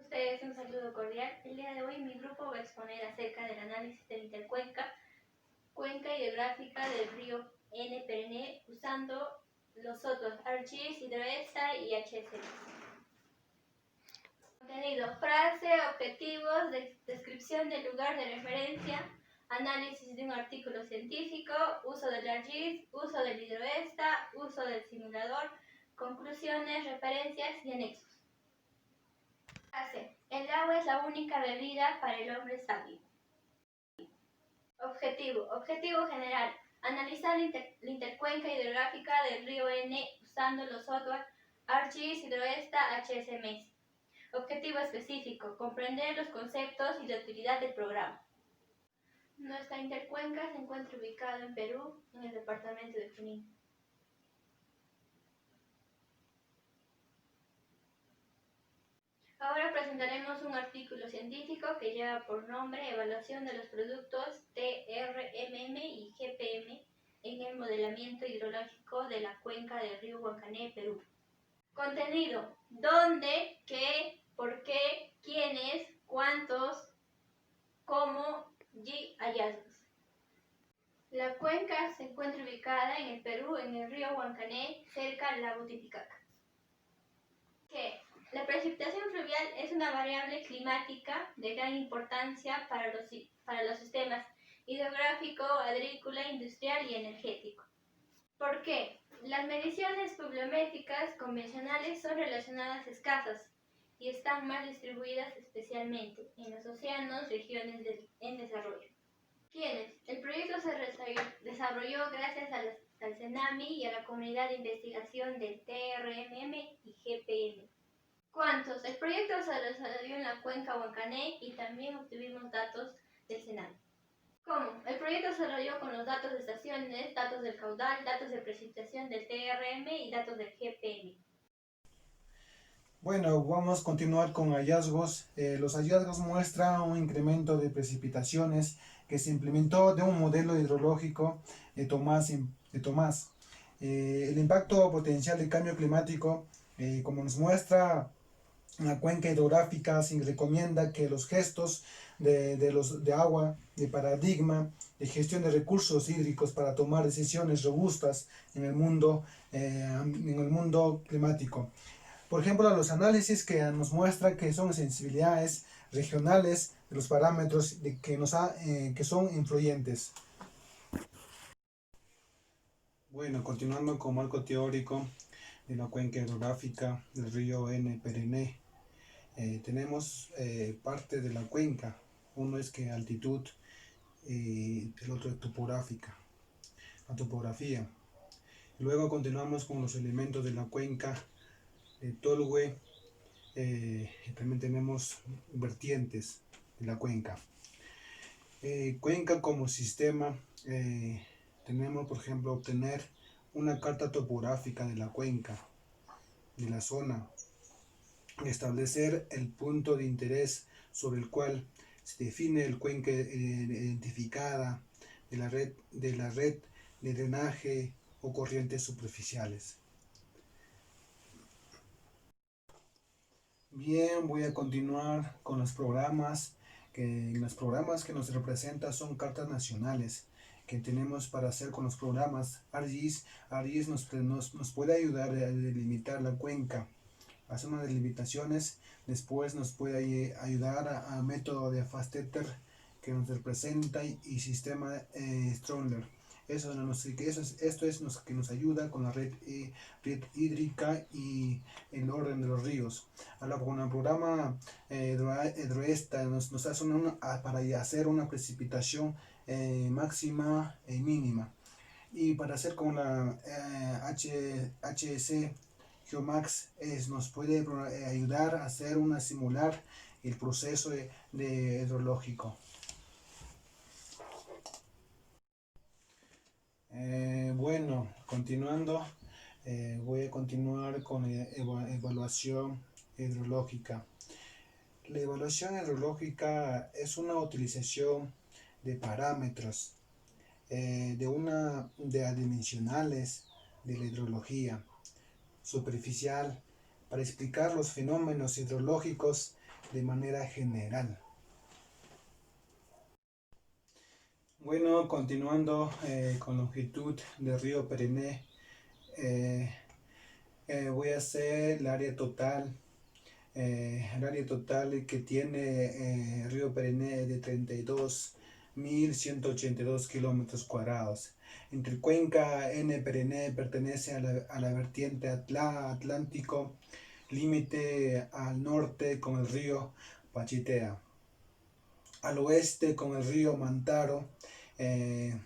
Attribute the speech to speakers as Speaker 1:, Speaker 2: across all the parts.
Speaker 1: ustedes un saludo cordial. El día de hoy mi grupo va a exponer acerca del análisis de la intercuenca, cuenca hidrográfica del río N Perenne usando los otros ArcGIS, Hidroesta y HSM. Contenido: frase, objetivos, descripción del lugar de referencia, análisis de un artículo científico, uso del ArcGIS, uso del Hidroesta, uso del simulador, conclusiones, referencias y anexos. Frase: el agua es la única bebida para el hombre sabio. Objetivo general: analizar la intercuenca hidrográfica del río N usando los software ArcGIS, Hidroesta, HSMS. Objetivo específico: comprender los conceptos y la utilidad del programa. Nuestra intercuenca se encuentra ubicada en Perú, en el departamento de Junín. Ahora presentaremos un artículo científico que lleva por nombre Evaluación de los productos TRMM y GPM en el modelamiento hidrológico de la cuenca del río Huancané, Perú. Contenido: dónde, qué, por qué, quiénes, cuántos, cómo y hallazgos. La cuenca se encuentra ubicada en el Perú, en el río Huancané, cerca del lago Titicaca. ¿Qué? La precipitación fluvial es una variable climática de gran importancia para los sistemas hidrográfico, agrícola, industrial y energético. ¿Por qué? Las mediciones pluviométricas convencionales son relacionadas escasas y están mal distribuidas, especialmente en los océanos, regiones en desarrollo. ¿Quiénes? El proyecto se desarrolló gracias al CENAMI y a la comunidad de investigación del TRMM y GPM. ¿Cuántos? El proyecto se desarrolló en la cuenca Huancané y también obtuvimos datos del CENAMI. ¿Cómo? El proyecto se desarrolló con los datos de estaciones, datos del caudal, datos de precipitación del TRM y datos del GPM.
Speaker 2: Bueno, vamos a continuar con hallazgos. Los hallazgos muestran un incremento de precipitaciones que se implementó de un modelo hidrológico de Tomás. El impacto potencial del cambio climático, como nos muestra la cuenca hidrográfica, se recomienda que los gestos de agua, de paradigma, de gestión de recursos hídricos para tomar decisiones robustas en el mundo climático. Por ejemplo, los análisis que nos muestran que son sensibilidades regionales de los parámetros que son influyentes. Bueno, continuando con marco teórico de la cuenca hidrográfica del río N Perenne, tenemos parte de la cuenca. Uno es que altitud y el otro es la topografía. Luego continuamos con los elementos de la cuenca de Tolhue. También tenemos vertientes de la cuenca. Cuenca como sistema, tenemos por ejemplo obtener una carta topográfica de la cuenca, de la zona, establecer el punto de interés sobre el cual se define el cuenca identificada de la red de drenaje o corrientes superficiales. Bien, voy a continuar con los programas. Los programas que nos representan son cartas nacionales que tenemos para hacer con los programas ArcGIS. ArcGIS nos puede ayudar a delimitar la cuenca, hacer unas delimitaciones. Después nos puede ayudar a método de Fastetter que nos representa y sistema Stroller. Esto es lo que nos ayuda con la red hídrica y el orden de los ríos. Ahora con el programa Hidroesta nos hace para hacer una precipitación máxima y mínima. Y para hacer con la HC Geomax nos puede ayudar a simular el proceso de hidrológico. Bueno, continuando, voy a continuar con evaluación hidrológica. La evaluación hidrológica es una utilización de parámetros adimensionales de la hidrología superficial para explicar los fenómenos hidrológicos de manera general. Bueno, continuando con la longitud del río Perené, voy a hacer el área total que tiene el río Perené de 32.182 kilómetros cuadrados. Entre Cuenca N Perené pertenece a la vertiente Atlántico, límite al norte con el río Pachitea, al oeste con el río Mantaro, eh,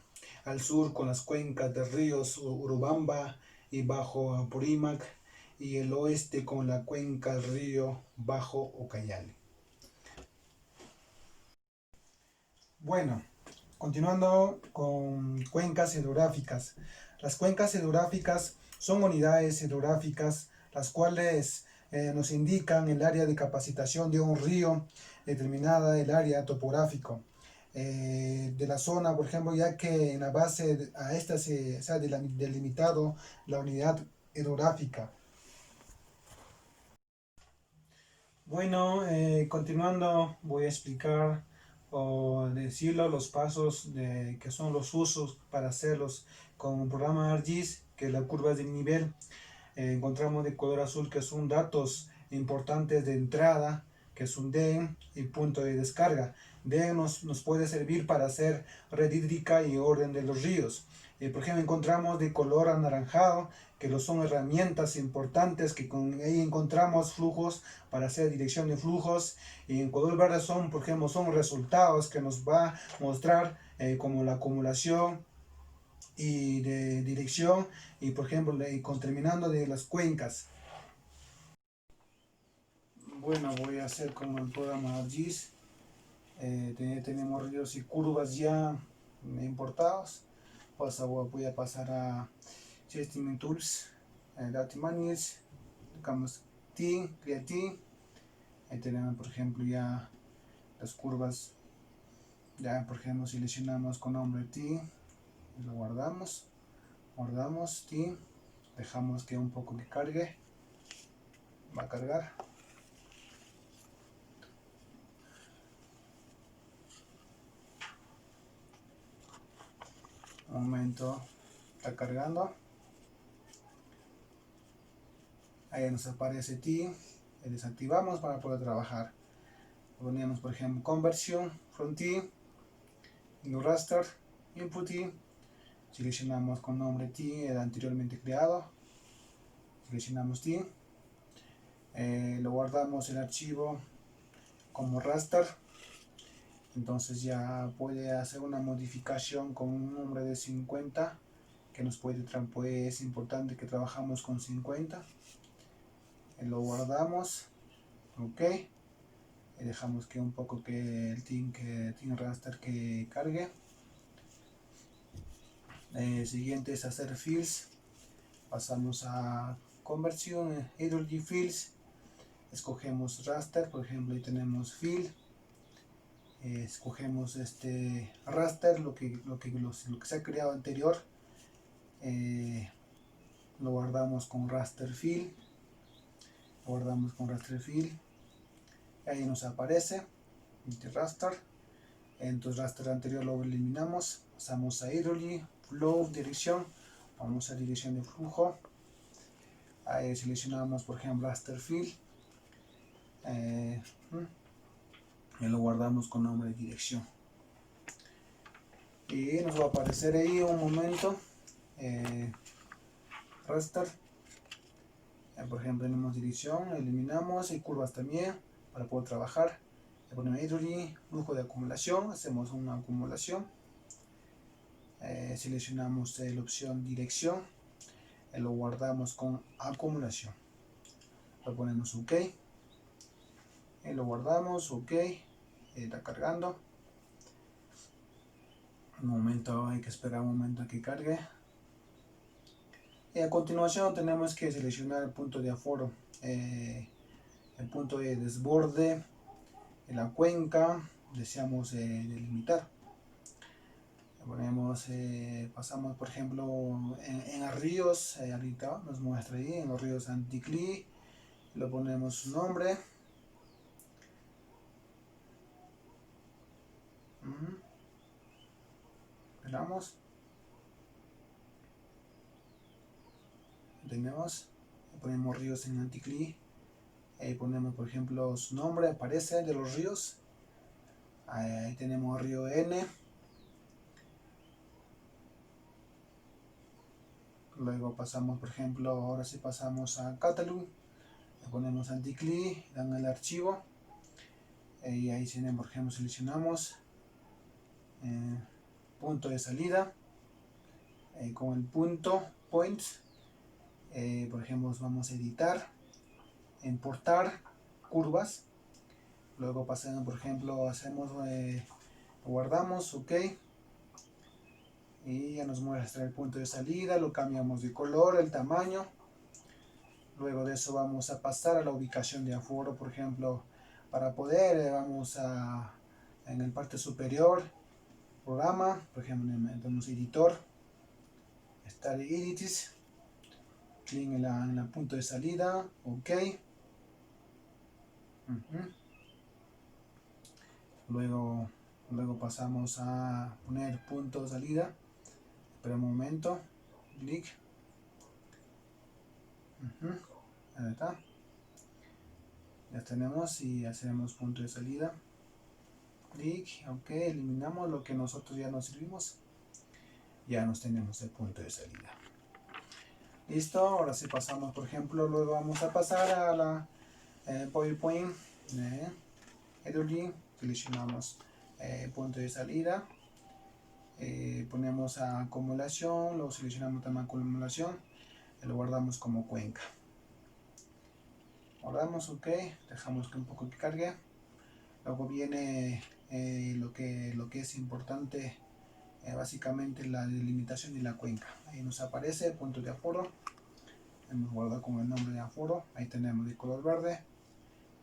Speaker 2: al sur con las cuencas de ríos Urubamba y Bajo Apurímac, y el oeste con la cuenca del río Bajo Ucayali. Bueno, continuando con cuencas hidrográficas. Las cuencas hidrográficas son unidades hidrográficas las cuales nos indican el área de capacitación de un río, determinada el área topográfico de la zona, por ejemplo, ya que en la base a esta se ha delimitado la unidad hidrográfica. Bueno, continuando voy a explicar o decirlo los pasos que son los usos para hacerlos con un programa ArcGIS, que es la curva de nivel. Encontramos de color azul que son datos importantes de entrada, que es un DEN y punto de descarga. DEN nos puede servir para hacer red hídrica y orden de los ríos. Por ejemplo, encontramos de color anaranjado, que lo son herramientas importantes, que con ahí encontramos flujos para hacer dirección de flujos. Y en color verde son, por ejemplo, son resultados que nos va a mostrar como la acumulación y de dirección, y por ejemplo terminando de las cuencas. Bueno, voy a hacer como el programa ArcGIS. Tenemos ríos y curvas ya importados. Voy a pasar a Estimate Tools, Data Manage, tocamos T, Create. Ahí tenemos por ejemplo ya las curvas. Ya por ejemplo seleccionamos con nombre T, lo guardamos T, dejamos que un poco que cargue, va a cargar. Un momento, está cargando. Ahí nos aparece T, desactivamos para poder trabajar. Ponemos por ejemplo conversión from T, new raster, input T, seleccionamos con nombre T, el anteriormente creado, seleccionamos T, lo guardamos el archivo como raster. Entonces ya puede hacer una modificación con un número de 50 que nos puede es importante que trabajamos con 50. Lo guardamos, ok, y dejamos que un poco que el team raster que cargue. Siguiente es hacer fields. Pasamos a conversión, hydrology fields, escogemos raster, por ejemplo ahí tenemos field. Escogemos este raster, lo que se ha creado anterior, lo guardamos con raster field, ahí nos aparece este raster. Entonces raster anterior lo eliminamos, pasamos a hydrology, flow, dirección, vamos a dirección de flujo, ahí seleccionamos por ejemplo raster field, y lo guardamos con nombre de dirección, y nos va a aparecer ahí un momento raster. Por ejemplo tenemos dirección, eliminamos, y curvas también para poder trabajar. Le ponemos hydrology, flujo de acumulación, hacemos una acumulación, seleccionamos la opción dirección, lo guardamos con acumulación, lo ponemos ok, lo guardamos ok, está cargando. Un momento, hay que esperar un momento a que cargue. Y a continuación tenemos que seleccionar el punto de aforo, el punto de desborde en la cuenca deseamos delimitar. Ponemos, pasamos por ejemplo en los ríos, ahorita nos muestra ahí en los ríos Anticlí, lo ponemos su nombre, Esperamos. Tenemos, ponemos ríos en anticlick. Ahí ponemos, por ejemplo, su nombre, aparece de los ríos. Ahí tenemos río N. Luego pasamos, por ejemplo, ahora sí pasamos a Catalog. Le ponemos anticlick, dan el archivo. Y ahí tienen, por ejemplo, seleccionamos punto de salida. Con el punto, point. Por ejemplo, vamos a editar, importar curvas. Luego pasamos, por ejemplo, hacemos, guardamos, ok. Y ya nos muestra el punto de salida, lo cambiamos de color, el tamaño. Luego de eso vamos a pasar a la ubicación de aforo, por ejemplo, para poder, vamos a, en el parte superior, programa, por ejemplo, tenemos editor, Start Edits, clic en la punto de salida, ok. Luego pasamos a poner punto de salida. Espera un momento. Clic. Ahí está. Ya tenemos y hacemos punto de salida. Clic. Ok. Eliminamos lo que nosotros ya nos servimos. Ya nos tenemos el punto de salida. Listo. Ahora sí pasamos, por ejemplo, luego vamos a pasar a la PowerPoint. Editing. Seleccionamos punto de salida. Ponemos a acumulación, lo seleccionamos también acumulación y lo guardamos como cuenca. Guardamos, ok, dejamos que un poco que cargue. Luego viene lo que es importante, básicamente la delimitación de la cuenca. Ahí nos aparece punto de aforo, hemos guardado con el nombre de aforo, ahí tenemos de color verde.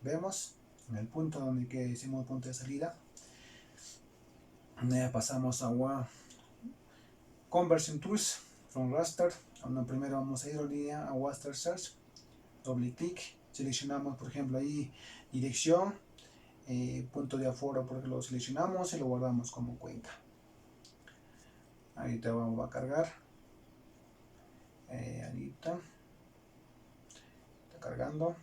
Speaker 2: Vemos en el punto donde que hicimos punto de salida. Pasamos a Conversion Tools from Raster. Primero vamos a ir a línea a Raster Search, doble clic, seleccionamos por ejemplo ahí dirección, punto de aforo porque lo seleccionamos y lo guardamos como cuenca. Ahorita vamos a cargar, ahorita está cargando.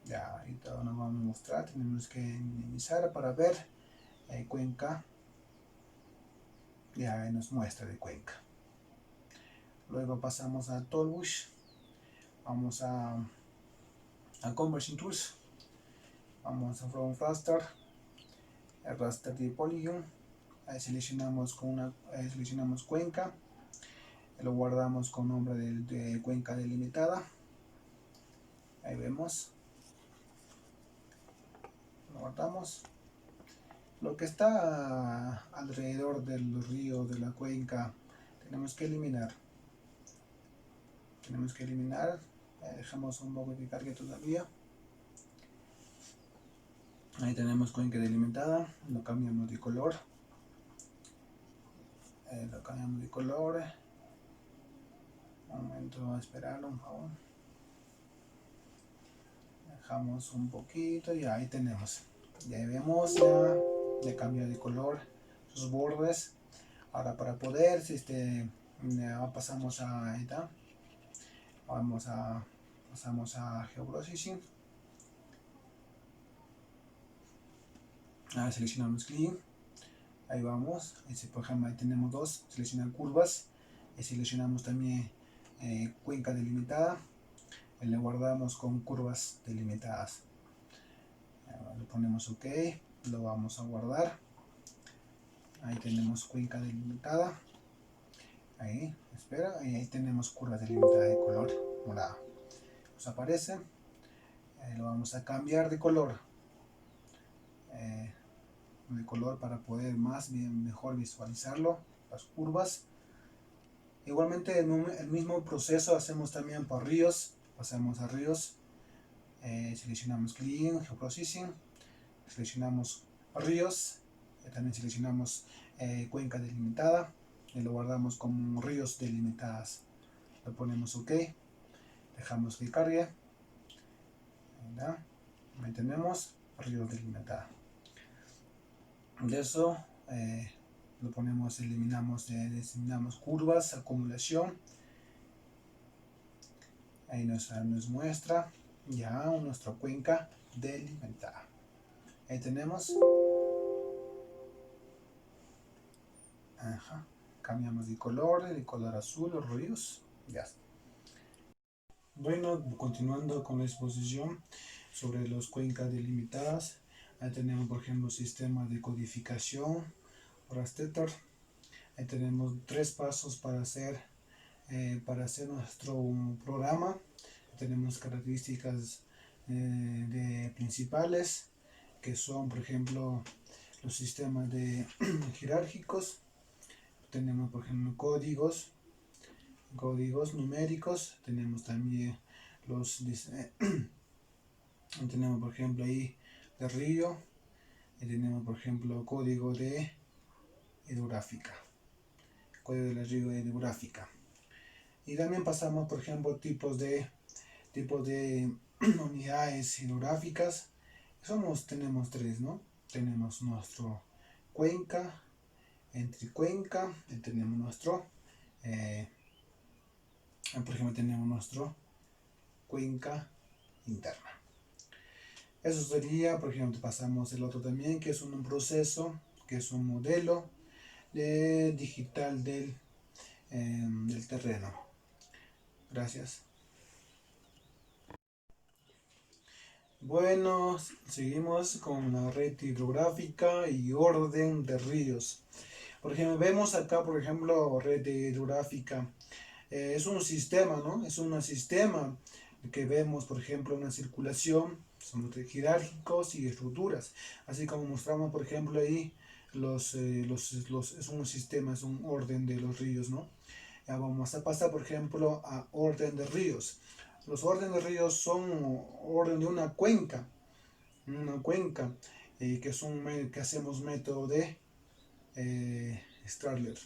Speaker 2: Ya, ahorita nos vamos a mostrar, tenemos que minimizar para ver cuenca. Ya nos muestra de cuenca. Luego pasamos a Toolbush, vamos a Conversion Tools, vamos a From Raster, el raster de Polygon, ahí seleccionamos seleccionamos cuenca, lo guardamos con nombre de cuenca delimitada. Ahí vemos, lo guardamos. Lo que está alrededor del río, de la cuenca, tenemos que eliminar. Dejamos un poco que cargue todavía. Ahí tenemos cuenca delimitada, lo cambiamos de color. Un momento, a esperarlo un favor. Dejamos un poquito y ahí tenemos. Ya vemos, ya cambió de color sus bordes. Ahora para poder, pasamos a esta. Pasamos a Geoprocessing. Ahora seleccionamos Clean. Ahí vamos. Por ejemplo, ahí tenemos dos. Seleccionar curvas. Y seleccionamos también cuenca delimitada. Y le guardamos con curvas delimitadas. Le ponemos OK. Lo vamos a guardar. Ahí tenemos cuenca delimitada. Ahí, espera. Y ahí tenemos curva delimitada de color morado. Nos aparece. Lo vamos a cambiar de color. Para poder mejor visualizarlo, las curvas. Igualmente el mismo proceso hacemos también para ríos. Pasamos a ríos, seleccionamos Clean, Geoprocessing, seleccionamos ríos, también seleccionamos cuenca delimitada y lo guardamos como ríos delimitadas. Lo ponemos OK, dejamos que cargue. Ahí tenemos ríos delimitados. De eso lo ponemos, eliminamos curvas, acumulación. Ahí nos muestra ya nuestra cuenca delimitada. Ahí tenemos. Ajá. Cambiamos de color azul, los ríos. Ya está. Bueno, continuando con la exposición sobre las cuencas delimitadas. Ahí tenemos, por ejemplo, sistema de codificación, raster. Ahí tenemos 3 pasos para hacer nuestro programa. Tenemos características principales, que son, por ejemplo, los sistemas jerárquicos. Tenemos, por ejemplo, códigos numéricos. Tenemos también tenemos, por ejemplo, ahí de río. Y tenemos, por ejemplo, código de hidrográfica. Código de la río hidrográfica. Y también pasamos, por ejemplo, tipos de unidades hidrográficas. Tenemos 3, ¿no? Tenemos nuestro cuenca, entrecuenca, y tenemos nuestro, por ejemplo, tenemos nuestro cuenca interna. Eso sería, por ejemplo, pasamos el otro también, que es un proceso, que es un modelo digital del terreno. Gracias. Bueno, seguimos con la red hidrográfica y orden de ríos. Por ejemplo, vemos acá, por ejemplo, red hidrográfica. Es un sistema, ¿no? Es un sistema que vemos, por ejemplo, una circulación, son jerárquicos y estructuras. Así como mostramos, por ejemplo, ahí es un sistema, es un orden de los ríos, ¿no? Ya vamos a pasar, por ejemplo, a orden de ríos. Los órdenes de ríos son orden de una cuenca que hacemos método de Strahler.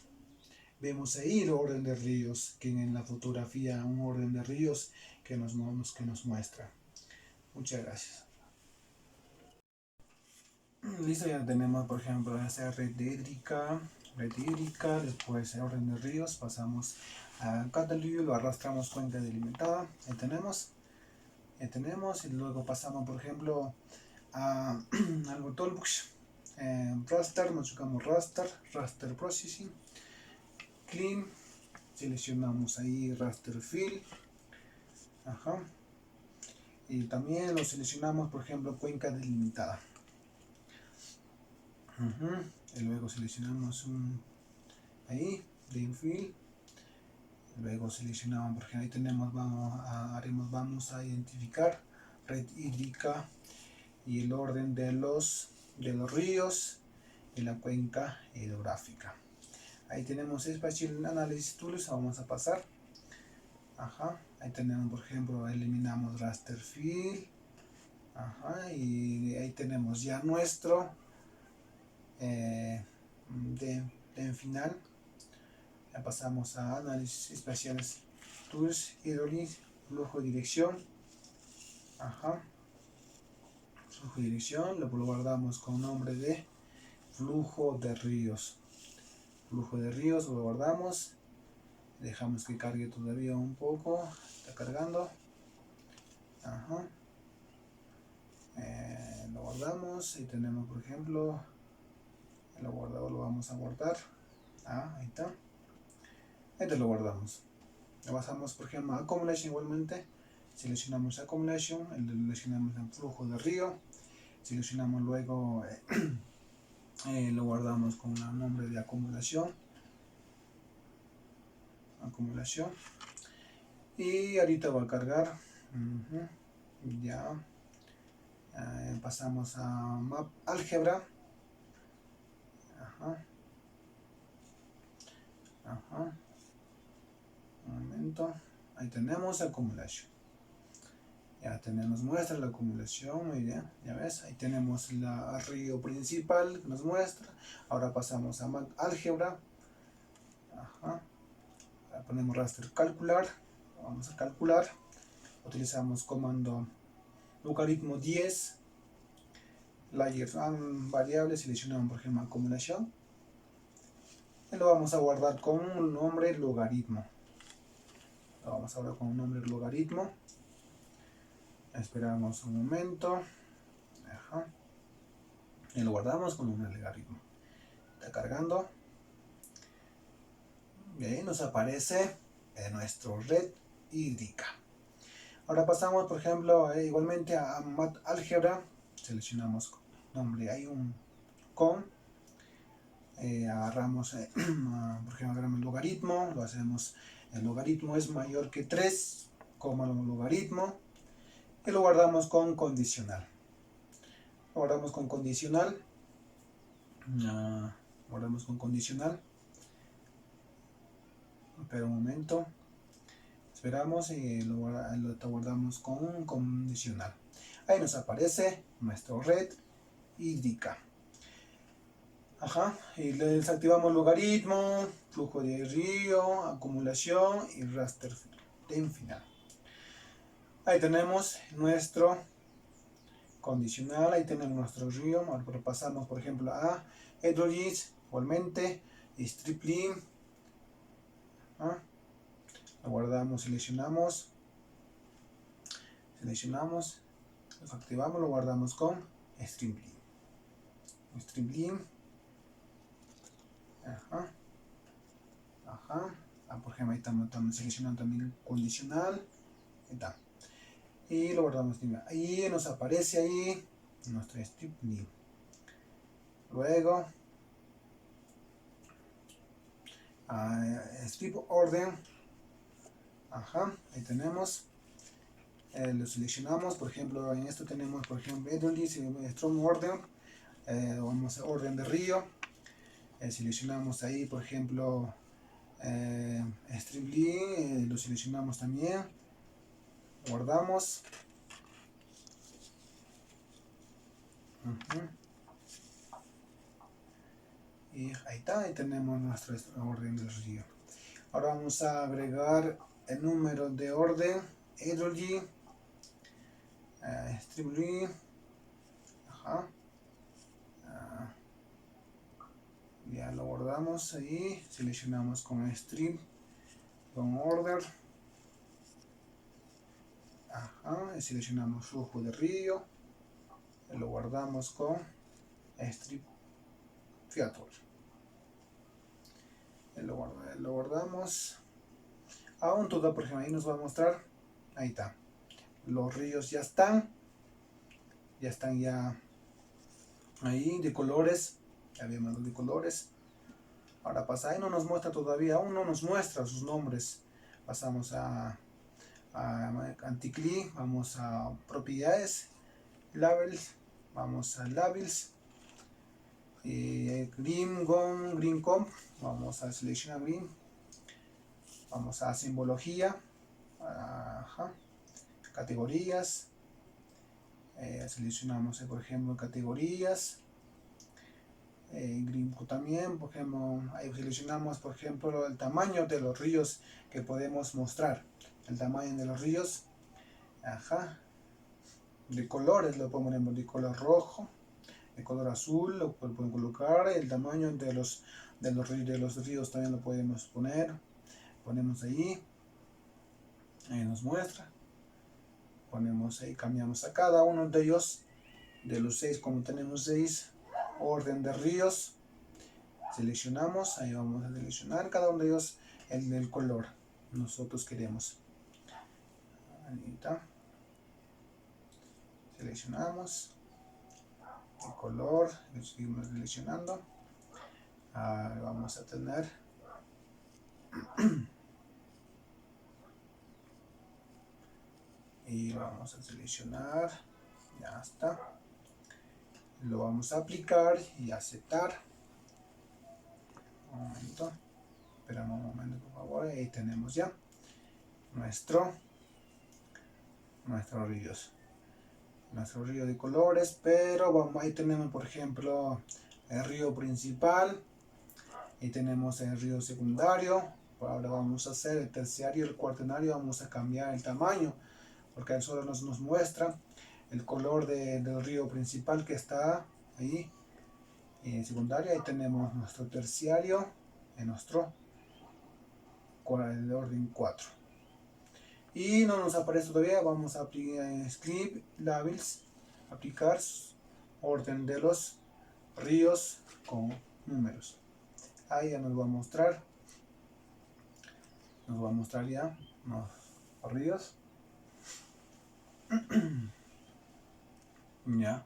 Speaker 2: Vemos ahí el orden de ríos, que en la fotografía un orden de ríos que nos muestra. Muchas gracias. Listo, ya tenemos, por ejemplo, esa red hídrica, después el orden de ríos, pasamos a Cataluña, lo arrastramos cuenca delimitada, ahí tenemos, y luego pasamos, por ejemplo, al botón raster, machacamos raster processing, clean, seleccionamos ahí raster fill, y también lo seleccionamos, por ejemplo, cuenca delimitada. Y luego seleccionamos ahí, clean fill. Luego seleccionamos, porque ahí tenemos, vamos a identificar red hídrica y el orden de los ríos y la cuenca hidrográfica. Ahí tenemos Spatial Analysis Tools, vamos a pasar. Ahí tenemos, por ejemplo, eliminamos raster fill. Y ahí tenemos ya nuestro final. Ya pasamos a análisis espaciales, tools, hidrolis, flujo de dirección. Flujo de dirección, lo guardamos con nombre de flujo de ríos. Flujo de ríos lo guardamos. Dejamos que cargue todavía un poco. Está cargando. Lo guardamos y tenemos, por ejemplo, lo guardado, lo vamos a guardar. Ahí está. Este lo guardamos. Lo pasamos, por ejemplo, a Accumulation igualmente. Seleccionamos Accumulation, seleccionamos el flujo de río. Seleccionamos luego, lo guardamos con el nombre de acumulación. Y ahorita va a cargar. Ya. Pasamos a Map Álgebra. Un momento, ahí tenemos acumulación. Ya tenemos muestra la acumulación, muy bien, ya ves, ahí tenemos el río principal que nos muestra. Ahora pasamos a álgebra. Ahora ponemos raster calcular, vamos a calcular. Utilizamos comando logaritmo 10. layers, variable, seleccionamos por ejemplo acumulación y lo vamos a guardar con un nombre logaritmo. Lo vamos a guardar con un nombre logaritmo. Esperamos un momento. Ajá. Y lo guardamos con un nombre logaritmo. Está cargando. Y ahí nos aparece nuestro red hídrica. Ahora pasamos, por ejemplo, igualmente a MATAlgebra. Seleccionamos nombre, hay un con. Agarramos, por ejemplo, agarramos el logaritmo. Lo hacemos, el logaritmo es mayor que 3, coma el logaritmo. Y lo guardamos con condicional. Lo guardamos con condicional. Guardamos con condicional. Espera un momento. Esperamos y lo guardamos con un condicional. Ahí nos aparece nuestro red hídrica. Ajá. Y le desactivamos logaritmo, flujo de río, acumulación y raster en final. Ahí tenemos nuestro condicional, ahí tenemos nuestro río. Ahora pasamos por ejemplo a hydrolist, igualmente, stripling. Lo guardamos, seleccionamos, lo activamos, lo guardamos con stripling. Por ejemplo ahí estamos seleccionando también el condicional. Ahí está. Y lo guardamos. Ahí nos aparece ahí nuestro stripling. Luego strip orden. Ahí tenemos. Lo seleccionamos. Por ejemplo, en esto tenemos, por ejemplo, strong order. Vamos a orden de río. Seleccionamos ahí, por ejemplo, stripling. Lo seleccionamos también. Guardamos. Y ahí está, ahí tenemos nuestro orden del río. Ahora vamos a agregar el número de orden, hydrology, stripling. Ya lo guardamos ahí, seleccionamos con strip, con order. Seleccionamos flujo de río, lo guardamos con strip feature. Lo guardamos. Aún todo, por ejemplo, ahí nos va a mostrar. Ahí está. Los ríos ya están ahí de colores. Ya vemos los de colores. Ahora pasa, ahí no nos muestra todavía, aún no nos muestra sus nombres. Pasamos a anti-click, vamos a propiedades, labels, vamos a labels, green comp, vamos a seleccionar green, vamos a simbología, categorías, seleccionamos por ejemplo categorías, green también, por ejemplo, ahí seleccionamos por ejemplo el tamaño de los ríos que podemos mostrar, el tamaño de los ríos, de colores lo ponemos de color rojo, de color azul, lo pueden colocar, el tamaño de los ríos también lo podemos poner, ponemos ahí nos muestra, ponemos ahí, cambiamos a cada uno de ellos, de los 6, como tenemos 6, orden de ríos, seleccionamos, ahí vamos a seleccionar cada uno de ellos el color nosotros queremos. Ahí está. Seleccionamos el color, lo seguimos seleccionando. Vamos a tener y vamos a seleccionar, ya está, lo vamos a aplicar y aceptar. Un momento, esperamos un momento por favor. Ahí tenemos ya nuestro río de colores, pero ahí tenemos por ejemplo el río principal y tenemos el río secundario. Ahora vamos a hacer el terciario y el cuaternario, vamos a cambiar el tamaño porque el solo nos muestra el color del río principal que está ahí. En secundaria ahí tenemos nuestro terciario en nuestro el orden 4. Y no nos aparece todavía, vamos a aplicar script labels, aplicar orden de los ríos con números. Ahí ya nos va a mostrar ya los ríos. Ya,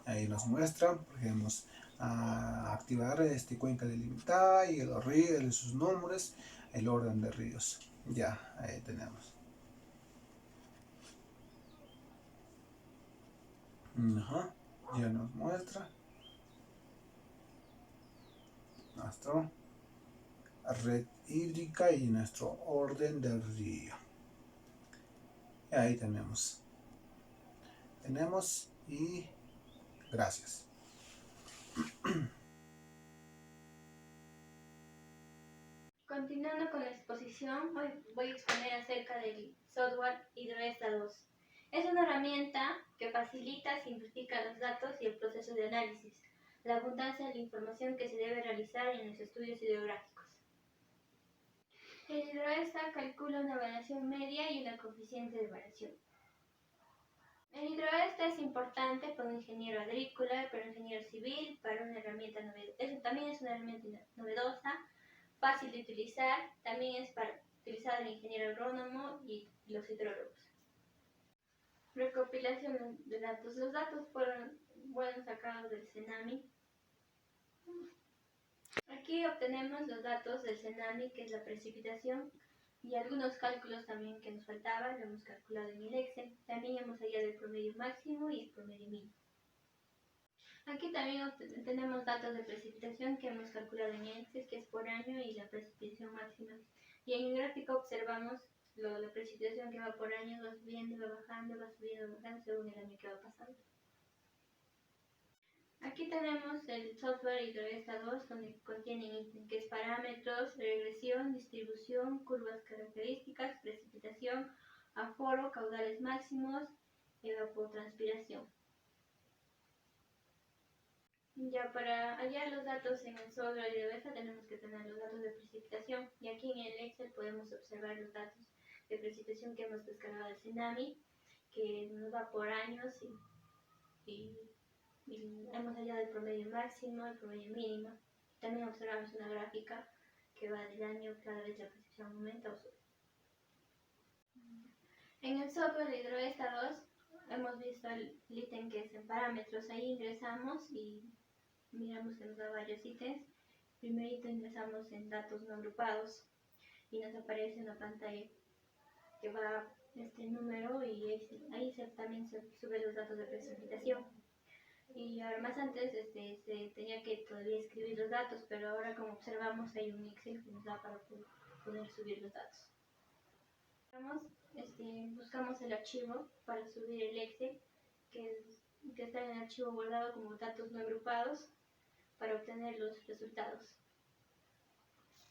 Speaker 2: ahí nos muestra, podemos activar cuenca delimitada y los ríos, sus nombres, el orden de ríos. Ya, ahí tenemos. Ya nos muestra nuestra red hídrica y nuestro orden del río. Y ahí tenemos y gracias.
Speaker 1: Continuando con la exposición, hoy voy a exponer acerca del software Hidroesta 2. Es una herramienta que facilita, simplifica los datos y el proceso de análisis, la abundancia de la información que se debe realizar en los estudios hidrográficos. El Hidroesta calcula una variación media y una coeficiente de variación. El Hidroesta es importante para un ingeniero agrícola, para un ingeniero civil, para una herramienta novedosa. También es una herramienta novedosa, fácil de utilizar, también es para utilizar el ingeniero agrónomo y los hidrólogos. Recopilación de datos. Los datos fueron sacados del CENAMI. Aquí obtenemos los datos del CENAMI, que es la precipitación, y algunos cálculos también que nos faltaban, lo hemos calculado en el Excel. También hemos hallado el promedio máximo y el promedio mínimo. Aquí también tenemos datos de precipitación que hemos calculado en Excel, que es por año y la precipitación máxima. Y en el gráfico observamos la precipitación que va por año, va subiendo, va bajando, va subiendo, va bajando según el año que va pasando. Aquí tenemos el software Hidroesta 2, donde contiene ítems que es parámetros, regresión, distribución, curvas características, precipitación, aforo, caudales máximos, evapotranspiración. Ya para hallar los datos en el software Hidroesta tenemos que tener los datos de precipitación, y aquí en el Excel podemos observar los datos de precipitación que hemos descargado del CENAMI, que nos va por años y hemos hallado el promedio máximo, el promedio mínimo. También observamos una gráfica que va del año, cada vez la precipitación aumenta o sube. En el software de Hidroesta 2 hemos visto el ítem que es en parámetros. Ahí ingresamos y miramos que nos da varios ítems. Primerito ingresamos en datos no agrupados y nos aparece una pantalla que va este número, y ahí también se suben los datos de precipitación. Y ahora, más antes se tenía que todavía escribir los datos, pero ahora, como observamos, hay un Excel que nos da para poder subir los datos. Buscamos el archivo para subir el Excel, que está en el archivo guardado como datos no agrupados, para obtener los resultados.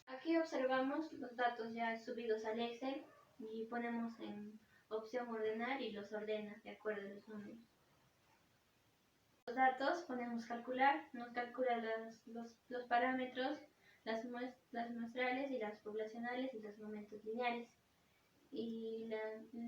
Speaker 1: Aquí observamos los datos ya subidos al Excel y ponemos en opción ordenar y los ordena de acuerdo a los números. Los datos ponemos calcular, nos calcula los parámetros, las muestrales y las poblacionales y los momentos lineales. Y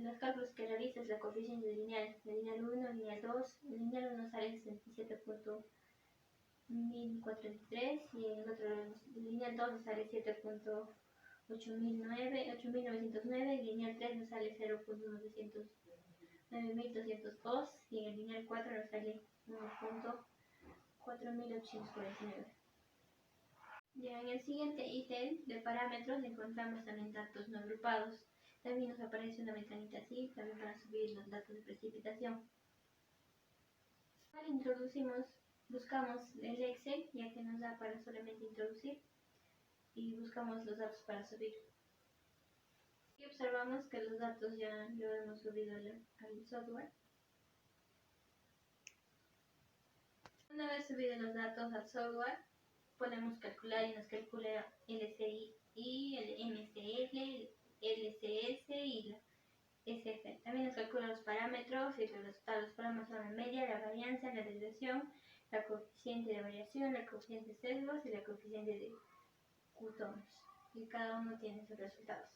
Speaker 1: los cálculos que realiza es la coeficiente de lineal 1, lineal 2. El lineal 1 sale 67.1043 y en el otro lineal 2 sale 7.8909 y el lineal 3 nos sale 0.9202 y en el lineal 4 nos sale 1.4849. Ya en el siguiente ítem de parámetros encontramos también datos no agrupados. También nos aparece una ventanita así, también para subir los datos de precipitación. Buscamos el Excel, ya que nos da para solamente introducir, y buscamos los datos para subir. Y observamos que los datos ya lo hemos subido al software. Una vez subidos los datos al software, podemos calcular y nos calcula el SI, el MCL, el LCS y la SF. También nos calcula los parámetros parámetros y los resultados. Los programas son la media, la varianza, la desviación, la coeficiente de variación, la coeficiente de sesgos y la coeficiente de Q-tones. Y cada uno tiene sus resultados.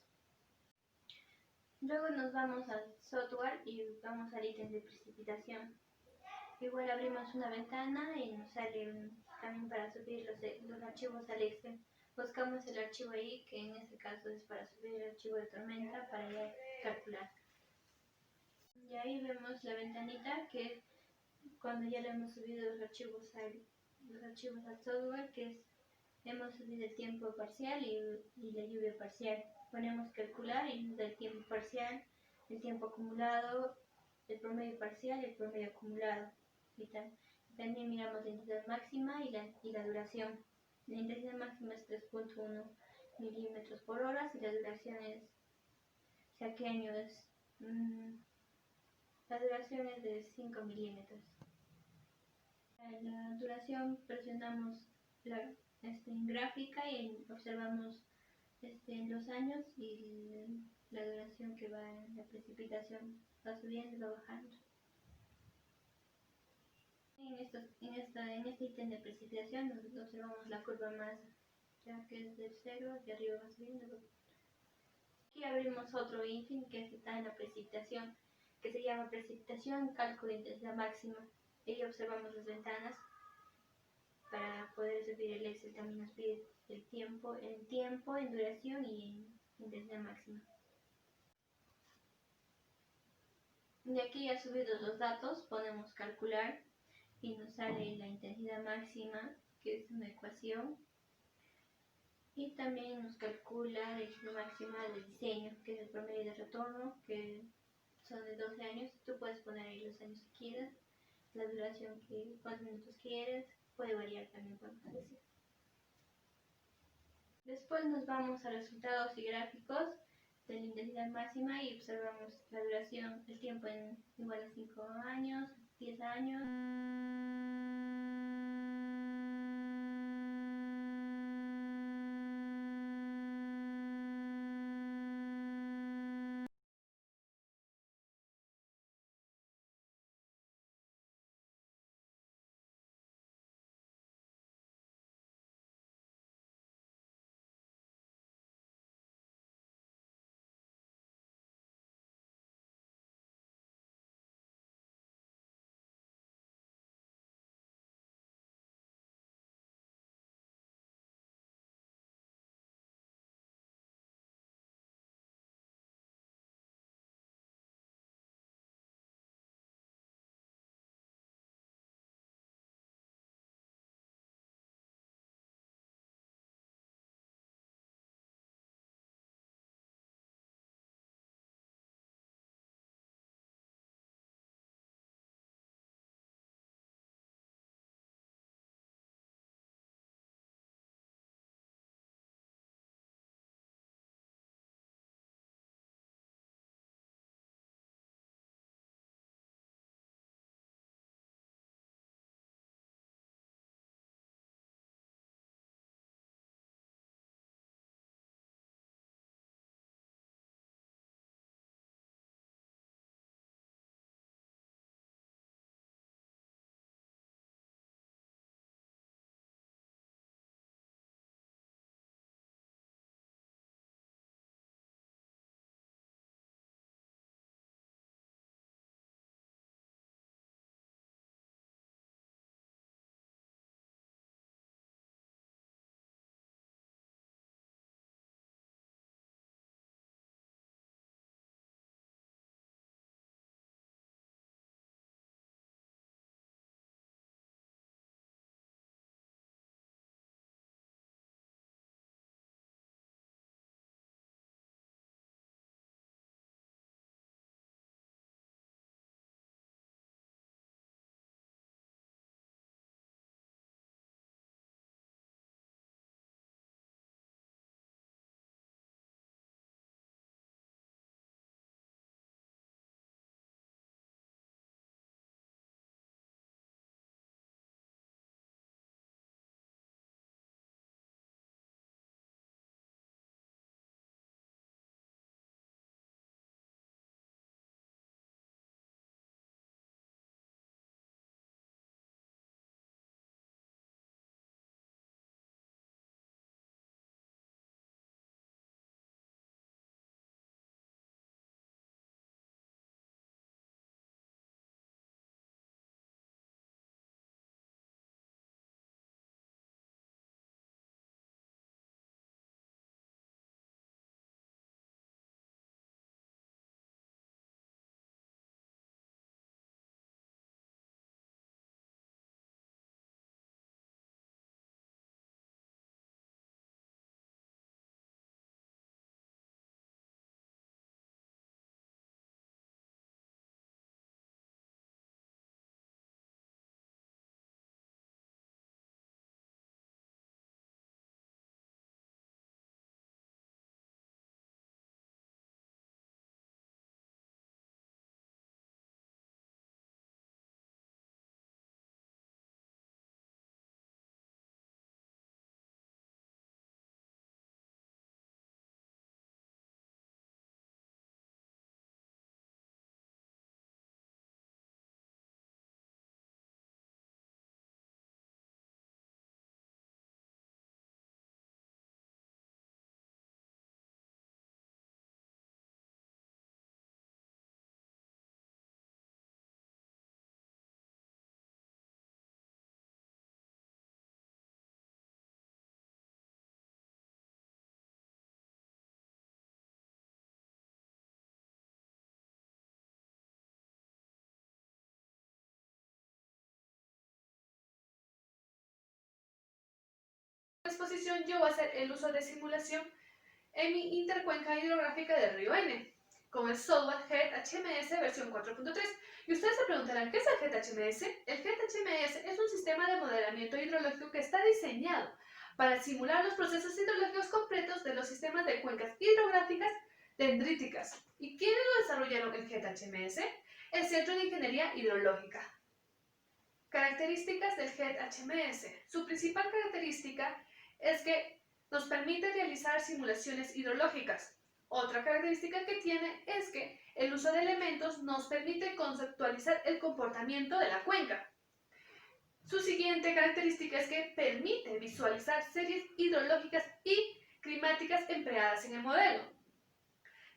Speaker 1: Luego nos vamos al software y vamos al ítem de precipitación. Igual abrimos una ventana y nos sale también para subir los archivos al Excel. Buscamos el archivo ahí, que en este caso es para subir el archivo de tormenta para ya calcular. Y ahí vemos la ventanita que cuando ya le hemos subido los archivos al software, que es hemos subido el tiempo parcial y la lluvia parcial. Ponemos calcular y nos da el tiempo parcial, el tiempo acumulado, el promedio parcial y el promedio acumulado. Y también miramos la intensidad máxima y la duración. La intensidad máxima es 3.1 milímetros por hora y la duración es, o sea, ¿qué año es? La duración es de 5 milímetros. La duración presionamos en gráfica y observamos en los años y la duración que va en la precipitación va subiendo y va bajando. En este ítem de precipitación observamos la curva masa, ya que es del 0, de arriba va subiendo. Aquí abrimos otro ítem que está en la precipitación, que se llama precipitación, cálculo de intensidad máxima. Ahí observamos las ventanas. Para poder subir el Excel también nos pide el tiempo, en duración y en intensidad máxima. De aquí ya subidos los datos, podemos calcular y nos sale la intensidad máxima, que es una ecuación, y también nos calcula la intensidad máxima de diseño, que es el promedio de retorno, que son de 12 años. Tú puedes poner ahí los años que quieras, la duración cuántos minutos quieres, puede variar también, podemos decir. Después nos vamos a resultados y gráficos de la intensidad máxima y observamos la duración, el tiempo en igual a 5 años, 10 años.
Speaker 3: exposición yo voy a hacer el uso de simulación en mi intercuenca hidrográfica del río N con el software GET-HMS versión 4.3. Y ustedes se preguntarán, ¿qué es el GET-HMS? El GET-HMS es un sistema de modelamiento hidrológico que está diseñado para simular los procesos hidrológicos completos de los sistemas de cuencas hidrográficas dendríticas. ¿Y quiénes lo desarrollaron el GET-HMS? El Centro de Ingeniería Hidrológica. Características del GET-HMS. Su principal característica es que nos permite realizar simulaciones hidrológicas. Otra característica que tiene es que el uso de elementos nos permite conceptualizar el comportamiento de la cuenca. Su siguiente característica es que permite visualizar series hidrológicas y climáticas empleadas en el modelo.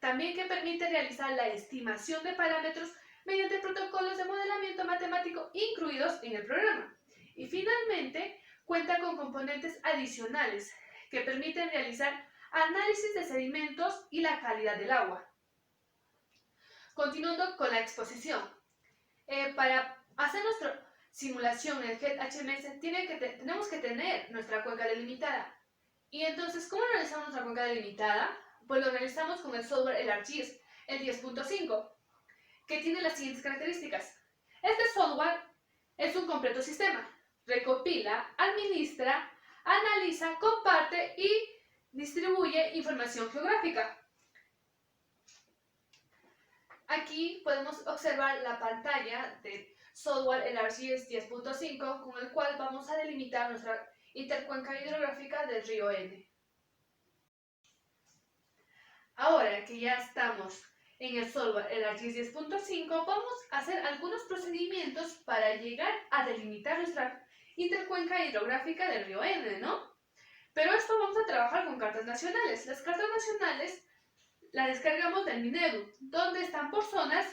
Speaker 3: También que permite realizar la estimación de parámetros mediante protocolos de modelamiento matemático incluidos en el programa. Y finalmente, cuenta con componentes adicionales que permiten realizar análisis de sedimentos y la calidad del agua. Continuando con la exposición. Para hacer nuestra simulación en el GET-HMS tenemos que tener nuestra cuenca delimitada. Y entonces, ¿cómo realizamos nuestra cuenca delimitada? Pues lo realizamos con el software el ArcGIS, el 10.5, que tiene las siguientes características. Este software es un completo sistema. Recopila, administra, analiza, comparte y distribuye información geográfica. Aquí podemos observar la pantalla del software el ArcGIS 10.5 con el cual vamos a delimitar nuestra intercuenca hidrográfica del río N. Ahora que ya estamos en el software el ArcGIS 10.5, vamos a hacer algunos procedimientos para llegar a delimitar nuestra intercuenca hidrográfica del río N, ¿no? Pero esto vamos a trabajar con cartas nacionales. Las cartas nacionales las descargamos del Minedu, donde están por zonas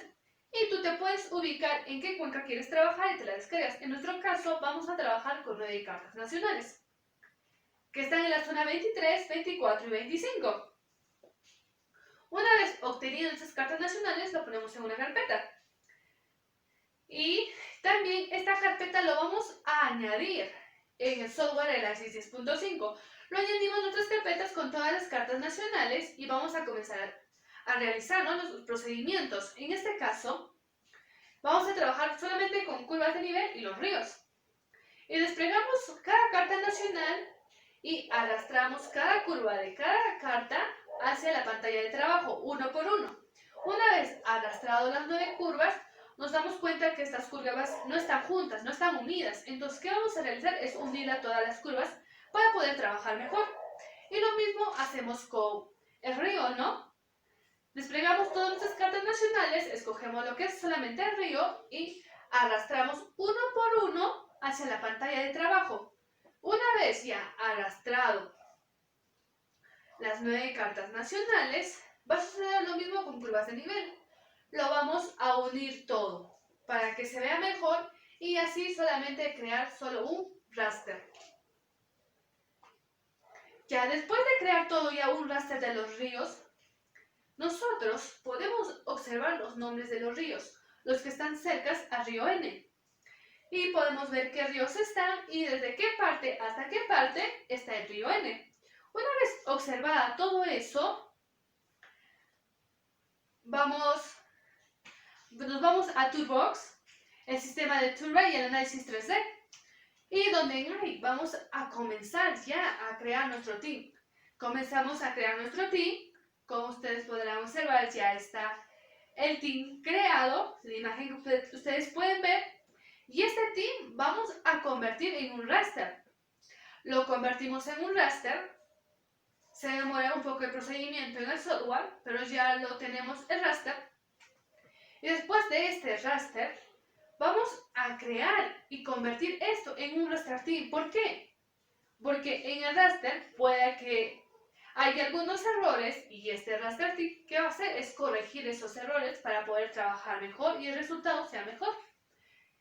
Speaker 3: y tú te puedes ubicar en qué cuenca quieres trabajar y te la descargas. En nuestro caso vamos a trabajar con 9 cartas nacionales, que están en la zona 23, 24 y 25. Una vez obtenidas estas cartas nacionales, lo ponemos en una carpeta. Y también esta carpeta lo vamos a añadir en el software el ArcGIS 10.5. Lo añadimos en otras carpetas con todas las cartas nacionales y vamos a comenzar a realizar, ¿no?, los procedimientos. En este caso, vamos a trabajar solamente con curvas de nivel y los ríos. Y desplegamos cada carta nacional y arrastramos cada curva de cada carta hacia la pantalla de trabajo, uno por uno. Una vez arrastrado las 9 curvas, nos damos cuenta que estas curvas no están juntas, no están unidas. Entonces, ¿qué vamos a realizar? Es unir a todas las curvas para poder trabajar mejor. Y lo mismo hacemos con el río, ¿no? Desplegamos todas nuestras cartas nacionales, escogemos lo que es solamente el río y arrastramos uno por uno hacia la pantalla de trabajo. Una vez ya arrastrado las 9 cartas nacionales, va a suceder lo mismo con curvas de nivel. Lo vamos a unir todo para que se vea mejor y así solamente crear solo un raster. Ya después de crear todo ya un raster de los ríos, nosotros podemos observar los nombres de los ríos, los que están cercas al río N. Y podemos ver qué ríos están y desde qué parte hasta qué parte está el río N. Una vez observada todo eso, nos vamos a Toolbox, el sistema de Toolray y el análisis 3D. Y donde en ahí vamos a comenzar ya a crear nuestro team. Comenzamos a crear nuestro team. Como ustedes podrán observar, ya está el team creado, la imagen que ustedes pueden ver. Y este team vamos a convertir en un raster. Lo convertimos en un raster. Se demora un poco el procedimiento en el software, pero ya lo tenemos el raster. Y después de este raster, vamos a crear y convertir esto en un raster team. ¿Por qué? Porque en el raster puede que haya algunos errores y este raster team, ¿qué va a hacer? Es corregir esos errores para poder trabajar mejor y el resultado sea mejor.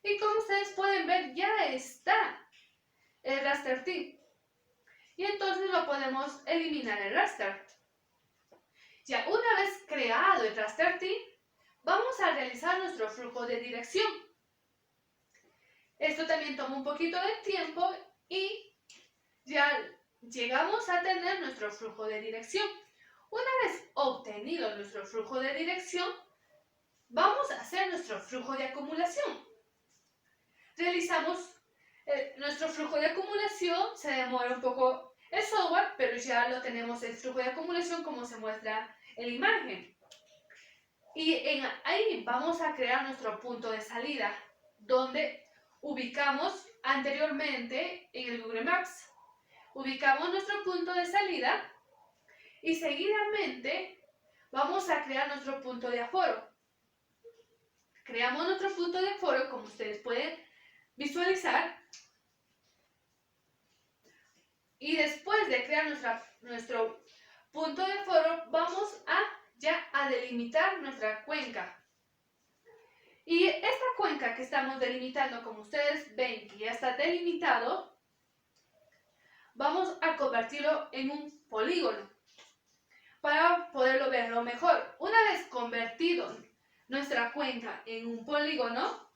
Speaker 3: Y como ustedes pueden ver, ya está el raster team. Y entonces lo podemos eliminar el raster. Ya una vez creado el raster team, vamos a realizar nuestro flujo de dirección. Esto también toma un poquito de tiempo y ya llegamos a tener nuestro flujo de dirección. Una vez obtenido nuestro flujo de dirección, vamos a hacer nuestro flujo de acumulación. Realizamos nuestro flujo de acumulación, se demora un poco el software, pero ya lo tenemos el flujo de acumulación como se muestra en la imagen. Y ahí vamos a crear nuestro punto de salida, donde ubicamos anteriormente en el Google Maps. Ubicamos nuestro punto de salida y seguidamente vamos a crear nuestro punto de aforo. Creamos nuestro punto de aforo, como ustedes pueden visualizar. Y después de crear nuestro punto de aforo, vamos a delimitar nuestra cuenca. Y esta cuenca que estamos delimitando, como ustedes ven que ya está delimitado, vamos a convertirlo en un polígono para poderlo verlo mejor. Una vez convertido nuestra cuenca en un polígono,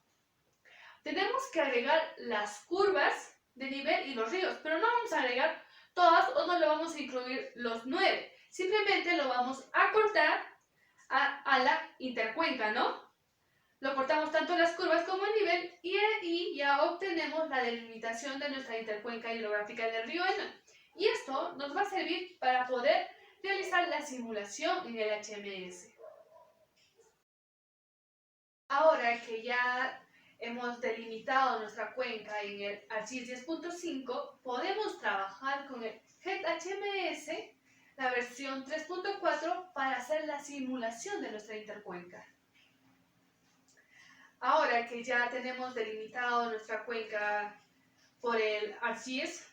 Speaker 3: tenemos que agregar las curvas de nivel y los ríos, pero no vamos a agregar todas o no lo vamos a incluir los 9. Simplemente lo vamos a cortar a la intercuenca, ¿no? Lo cortamos tanto las curvas como el nivel y ahí ya obtenemos la delimitación de nuestra intercuenca hidrográfica del río Ena. Y esto nos va a servir para poder realizar la simulación en el HMS. Ahora que ya hemos delimitado nuestra cuenca en el ArcGIS 10.5, podemos trabajar con el GetHMS, la versión 3.4, para hacer la simulación de nuestra intercuenca. Ahora que ya tenemos delimitado nuestra cuenca por el ArcGIS,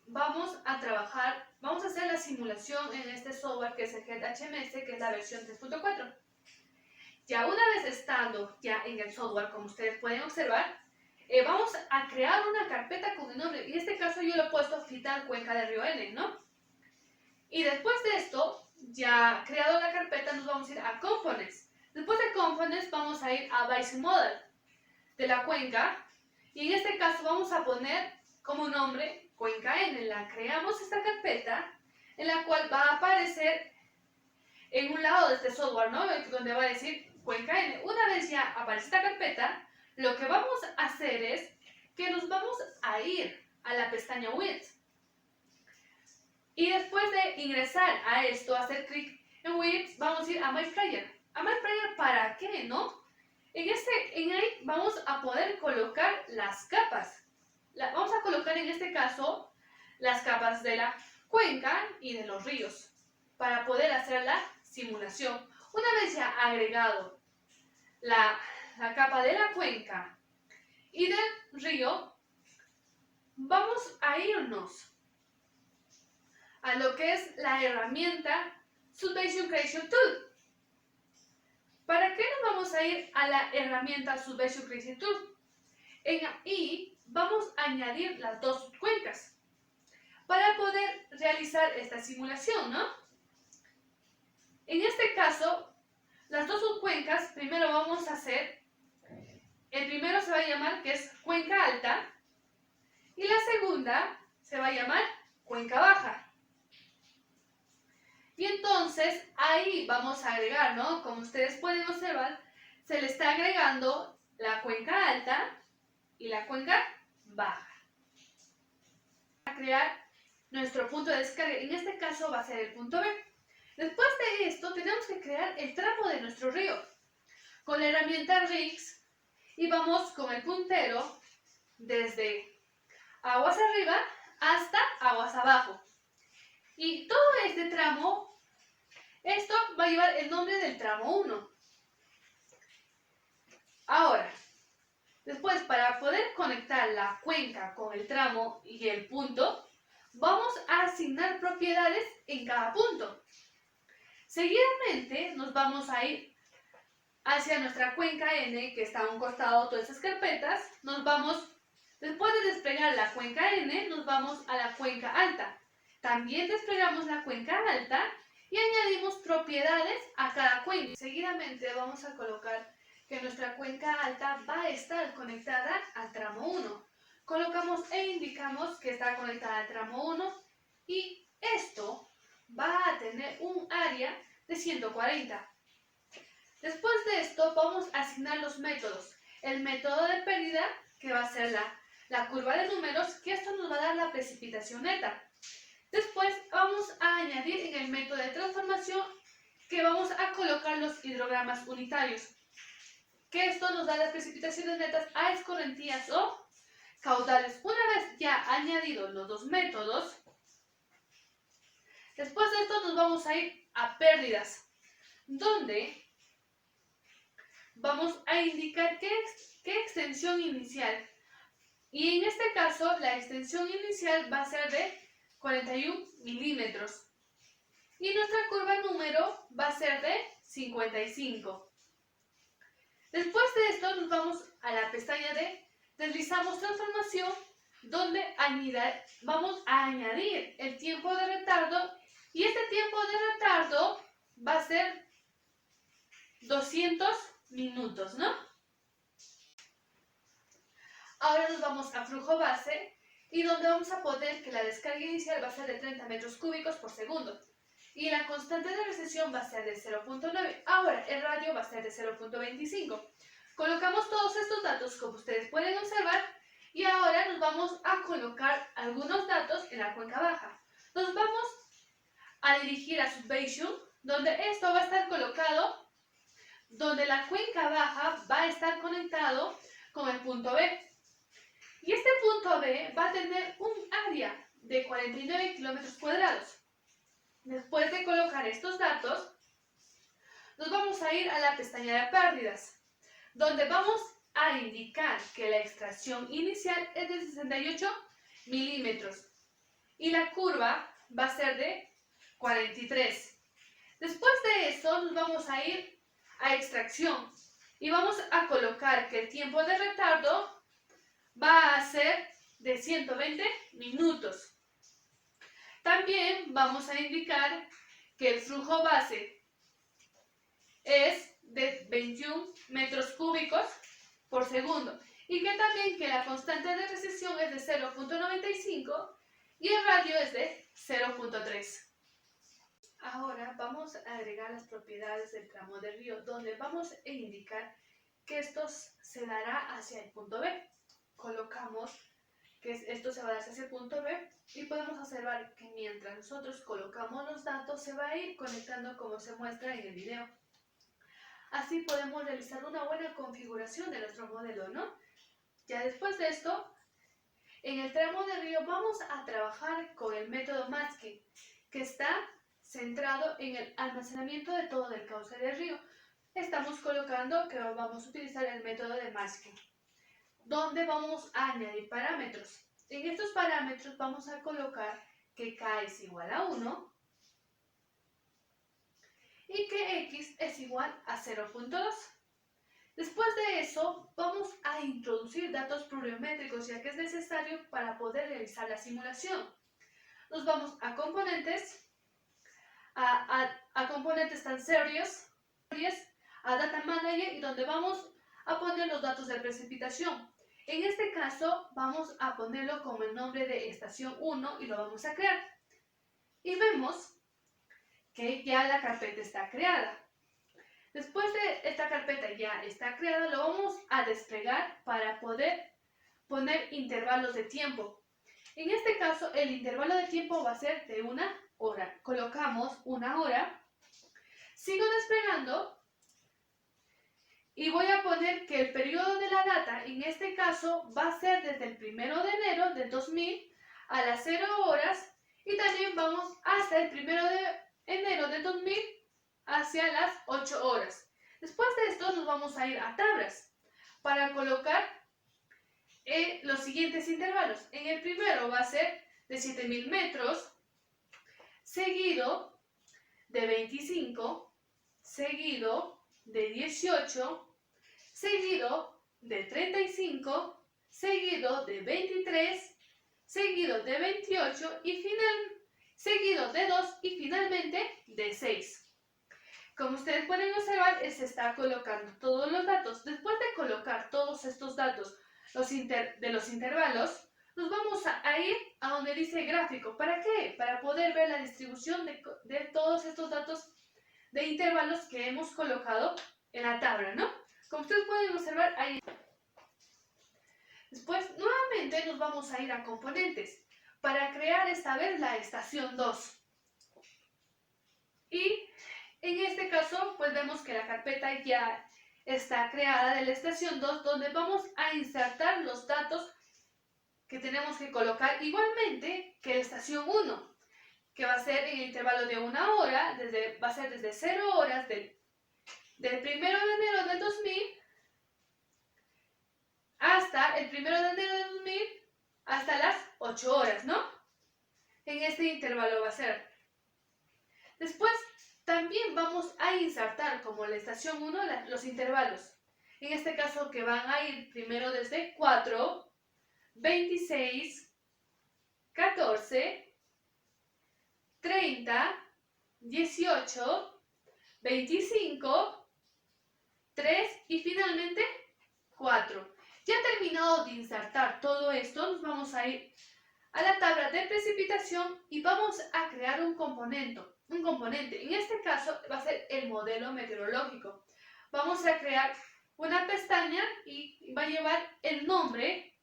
Speaker 3: vamos a hacer la simulación en este software que es el GetHMS, que es la versión 3.4. Ya una vez estando ya en el software, como ustedes pueden observar, vamos a crear una carpeta con el nombre. En este caso yo lo he puesto FITAL Cuenca del Río N, ¿no? Y después de esto, ya creado la carpeta, nos vamos a ir a Components. Después de Components vamos a ir a Base Model de la cuenca. Y en este caso vamos a poner como nombre Cuenca N. La creamos esta carpeta en la cual va a aparecer en un lado de este software, ¿no? Donde va a decir Cuenca N. Una vez ya aparece esta carpeta, lo que vamos a hacer es que nos vamos a ir a la pestaña Width. Y después de ingresar a esto, hacer clic en Width, vamos a ir a My Player. ¿A My Player para qué, no? En ahí vamos a poder colocar las capas. Vamos a colocar en este caso las capas de la cuenca y de los ríos para poder hacer la simulación. Una vez ya agregado la capa de la cuenca y del río, vamos a irnos a lo que es la herramienta Subvention Creation Tool. ¿Para qué nos vamos a ir a la herramienta Subvention Creation Tool? Y vamos a añadir las dos cuencas para poder realizar esta simulación, ¿no? En este caso, las dos subcuencas, primero vamos a hacer, el primero se va a llamar que es cuenca alta y la segunda se va a llamar cuenca baja. Y entonces ahí vamos a agregar, ¿no? Como ustedes pueden observar, se le está agregando la cuenca alta y la cuenca baja. A crear nuestro punto de descarga, en este caso va a ser el punto B. Después de esto tenemos que crear el tramo de nuestro río con la herramienta Rigs y vamos con el puntero desde aguas arriba hasta aguas abajo. Y todo este tramo, esto va a llevar el nombre del tramo 1. Ahora, después para poder conectar la cuenca con el tramo y el punto, vamos a asignar propiedades en cada punto. Seguidamente nos vamos a ir hacia nuestra cuenca N, que está a un costado de todas esas carpetas. Después de desplegar la cuenca N, nos vamos a la cuenca alta. También desplegamos la cuenca alta y añadimos propiedades a cada cuenca. Seguidamente vamos a colocar que nuestra cuenca alta va a estar conectada al tramo 1. Colocamos e indicamos que está conectada al tramo 1 y esto va a tener un área de 140. Después de esto vamos a asignar los métodos. El método de pérdida, que va a ser la curva de números, que esto nos va a dar la precipitación neta. Después vamos a añadir en el método de transformación que vamos a colocar los hidrogramas unitarios, que esto nos da las precipitaciones netas a escorrentías o caudales. Una vez ya añadidos los dos métodos, después de esto nos vamos a ir a pérdidas, donde vamos a indicar qué extensión inicial. Y en este caso, la extensión inicial va a ser de 41 milímetros. Y nuestra curva número va a ser de 55. Después de esto, nos vamos a la pestaña de deslizamos transformación, donde vamos a añadir el tiempo de retardo. Y este tiempo de retardo va a ser 200 minutos, ¿no? Ahora nos vamos a flujo base y donde vamos a poner que la descarga inicial va a ser de 30 metros cúbicos por segundo y la constante de recesión va a ser de 0.9. Ahora el radio va a ser de 0.25. Colocamos todos estos datos como ustedes pueden observar y ahora nos vamos a colocar algunos datos en la cuenca baja. Nos vamos a dirigir a Subvention, donde esto va a estar colocado, donde la cuenca baja va a estar conectado con el punto B. Y este punto B va a tener un área de 49 kilómetros cuadrados. Después de colocar estos datos, nos vamos a ir a la pestaña de pérdidas, donde vamos a indicar que la extracción inicial es de 68 milímetros y la curva va a ser de 43. Después de eso nos vamos a ir a extracción y vamos a colocar que el tiempo de retardo va a ser de 120 minutos. También vamos a indicar que el flujo base es de 21 metros cúbicos por segundo y que también que la constante de recesión es de 0.95 y el radio es de 0.3. Ahora vamos a agregar las propiedades del tramo del río, donde vamos a indicar que esto se dará hacia el punto B. Colocamos que esto se va a dar hacia el punto B y podemos observar que mientras nosotros colocamos los datos se va a ir conectando como se muestra en el video. Así podemos realizar una buena configuración de nuestro modelo, ¿no? Ya después de esto, en el tramo del río vamos a trabajar con el método masking, que está centrado en el almacenamiento de todo el cauce del río. Estamos colocando que vamos a utilizar el método de masking, donde vamos a añadir parámetros. En estos parámetros vamos a colocar que K es igual a 1 y que X es igual a 0.2. Después de eso vamos a introducir datos pluviométricos, ya que es necesario para poder realizar la simulación. Nos vamos a componentes, a componentes tan serios, a Data Manager, y donde vamos a poner los datos de precipitación. En este caso vamos a ponerlo como el nombre de estación 1 y lo vamos a crear. Y vemos que ya la carpeta está creada. Después de esta carpeta ya está creada, lo vamos a desplegar para poder poner intervalos de tiempo. En este caso el intervalo de tiempo va a ser de 1 hora. Colocamos 1 hora. Sigo desplegando. Y voy a poner que el periodo de la data, en este caso, va a ser desde el 1 de enero del 2000 a las 0 horas y también vamos hasta el 1 de enero del 2000 hacia las 8 horas. Después de esto nos vamos a ir a tablas para colocar los siguientes intervalos. En el primero va a ser de 7000 metros, seguido de 25, seguido de 18, seguido de 35, seguido de 23, seguido de 28 y seguido de 2 y finalmente de 6. Como ustedes pueden observar, se está colocando todos los datos. Después de colocar todos estos datos de los intervalos, nos vamos a ir a donde dice gráfico. ¿Para qué? Para poder ver la distribución de todos estos datos de intervalos que hemos colocado en la tabla, ¿no? Como ustedes pueden observar, ahí. Después, nuevamente nos vamos a ir a componentes para crear esta vez la estación 2. Y en este caso, pues vemos que la carpeta ya está creada de la estación 2, donde vamos a insertar los datos que tenemos que colocar igualmente que la estación 1, que va a ser en el intervalo de 1 hora, va a ser desde 0 horas del 1 de enero del 2000 hasta el 1 de enero del 2000 hasta las 8 horas, ¿no? En este intervalo va a ser. Después también vamos a insertar como la estación 1 los intervalos. En este caso que van a ir primero desde 4, 26, 14, 30, 18, 25, 3 y finalmente 4. Ya terminado de insertar todo esto, nos vamos a ir a la tabla de precipitación y vamos a crear un componente. En este caso va a ser el modelo meteorológico. Vamos a crear una pestaña y va a llevar el nombre